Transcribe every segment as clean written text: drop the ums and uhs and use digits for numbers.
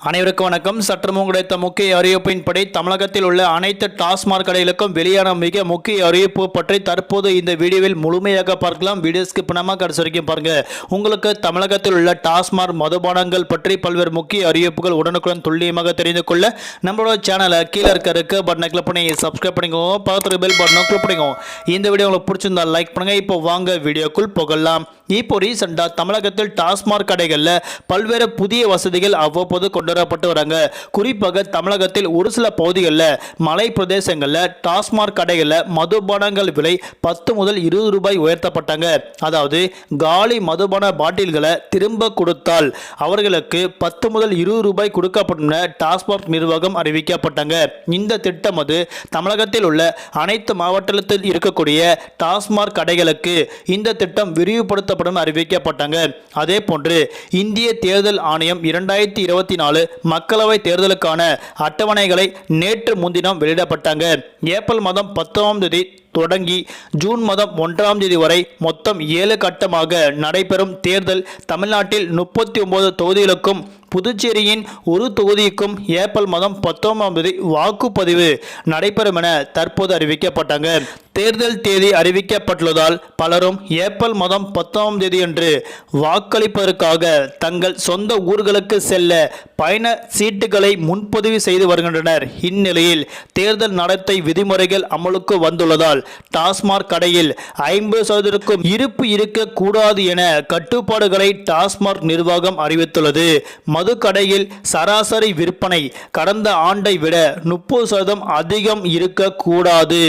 அனைவருக்கும் வணக்கம். சற்றுமுன் கிடைத்த முக்கிய அறிவிப்பின்படி தமிழகத்தில் உள்ள அனைத்து டாஸ்மாக் கடைகளுக்கும் வெளியான மிக முக்கிய அறிவிப்பு பற்றி தற்போது இந்த வீடியோவில் முழுமையாக பார்க்கலாம். வீடியோ ஸ்கிப் பண்ணாம கடைசி வரைக்கும் பாருங்க. உங்களுக்கு தமிழகத்தில் உள்ள டாஸ்மாக் மதுபானங்கள் பற்றி பல்வேறு முக்கிய அறிவிப்புகள் உடனுக்குடன் துல்லியமாக தெரிந்து கொள்ள நம்மளோட சேனலை கீழே இருக்க பட்டனை கிளிக் பண்ணி சப்ஸ்கிரைப் பண்ணிக்கோங்க. பக்கத்துல பெல் பட்டனை கிளிக் பண்ணிக்கோங்க. இந்த வீடியோ உங்களுக்கு பிடிச்சிருந்தா லைக் பண்ணுங்க. இப்போ வாங்க வீடியோக்குள் போகலாம். இப்போ ரீசெண்டா தமிழகத்தில் டாஸ்மாக் கடைகளில் பல்வேறு புதிய வசதிகள் அவ்வப்போது கொண்டுவரப்பட்டு வராங்க. குறிப்பாக தமிழகத்தில் ஒரு சில பகுதிகளில் மலை பிரதேசங்களில் டாஸ்மாக் கடைகளில் மதுபானங்கள் விலை 10 முதல் 20 ரூபாய் உயர்த்தப்பட்டாங்க. அதாவது காலி மதுபான பாட்டில்களை திரும்ப கொடுத்தால் அவர்களுக்கு 10 முதல் 20 ரூபாய் கொடுக்கப்படும் டாஸ்மாக் நிர்வாகம் அறிவிக்கப்பட்டாங்க. இந்த திட்டம் தமிழகத்தில் உள்ள அனைத்து மாவட்டத்தில் இருக்கக்கூடிய டாஸ்மாக் கடைகளுக்கு இந்த திட்டம் விரிவுபடுத்த அறிவிக்கப்பட்டாங்க. அதே போன்று இந்திய தேர்தல் ஆணையம் 2024 மக்களவை தேர்தலுக்கான அட்டவணைகளை நேற்று முன்தினம் வெளியிடப்பட்டாங்க. ஏப்ரல் மாதம் 10ஆம் தேதி தொடங்கி ஜூன் மாதம் 1ஆம் தேதி வரை மொத்தம் 7 கட்டமாக நடைபெறும் தேர்தல் தமிழ்நாட்டில் 39 தொகுதிகளுக்கும் புதுச்சேரியின் ஒரு தொகுதிக்கும் ஏப்ரல் மாதம் 19ஆம் தேதி வாக்குப்பதிவு நடைபெறும் என தற்போது அறிவிக்கப்பட்டாங்க. தேர்தல் தேதி அறிவிக்கப்பட்டுள்ளதால் பலரும் ஏப்ரல் மாதம் 10ஆம் தேதி அன்று வாக்களிப்பதற்காக தங்கள் சொந்த ஊர்களுக்கு செல்ல பயண சீட்டுகளை முன்பதிவு செய்து வருகின்றனர். இந்நிலையில் தேர்தல் நடத்தை விதிமுறைகள் அமலுக்கு வந்துள்ளதால் டாஸ்மாக் கடையில் 50% இருப்பு இருக்கக்கூடாது என கட்டுப்பாடுகளை டாஸ்மாக் நிர்வாகம் அறிவித்துள்ளது. மது கடையில் சராசரி விற்பனை கடந்த ஆண்டை விட 30% அதிகம் இருக்கக்கூடாது.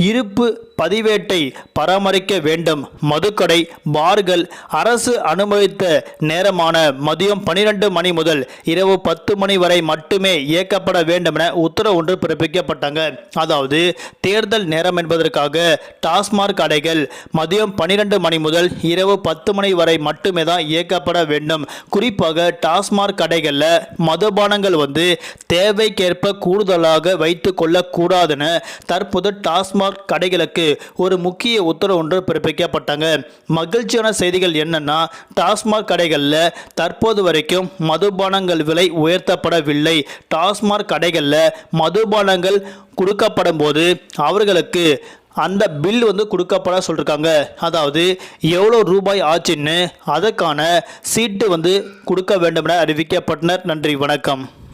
இருப்பு பதிவேட்டை பராமரிக்க வேண்டும். மதுக்கடை பார்கள் அரசு அனுமதித்த நேரமான மதியம் 12 மணி முதல் இரவு 10 மணி வரை மட்டுமே இயக்கப்பட வேண்டும் என உத்தரவு ஒன்று பிறப்பிக்கப்பட்டாங்க. அதாவது தேர்தல் நேரம் என்பதற்காக டாஸ்மாக் கடைகள் மதியம் 12 மணி முதல் இரவு 10 மணி வரை மட்டுமே தான் இயக்கப்பட வேண்டும். குறிப்பாக டாஸ்மாக் கடைகளில் மதுபானங்கள் தேவைக்கேற்ப கூடுதலாக வைத்துக் கொள்ளக்கூடாதுன்னு தற்போது டாஸ்மாக் கடைகளுக்கு ஒரு முக்கிய உத்தரவு ஒன்று பிறப்பிக்கப்பட்டாங்க. மகிழ்ச்சியான செய்திகள் என்னன்னா, டாஸ்மாக் கடைகளில் தற்போது வரைக்கும் மதுபானங்கள் விலை உயர்த்தப்படவில்லை. டாஸ்மாக் கடைகளில் மதுபானங்கள் கொடுக்கப்படும் போது அவர்களுக்கு அந்த பில் கொடுக்கப்பட சொல்லியிருக்காங்க. அதாவது எவ்வளோ ரூபாய் ஆச்சுன்னு அதற்கான சீட்டு கொடுக்க வேண்டும் என அறிவிக்கப்பட்டனர். நன்றி, வணக்கம்.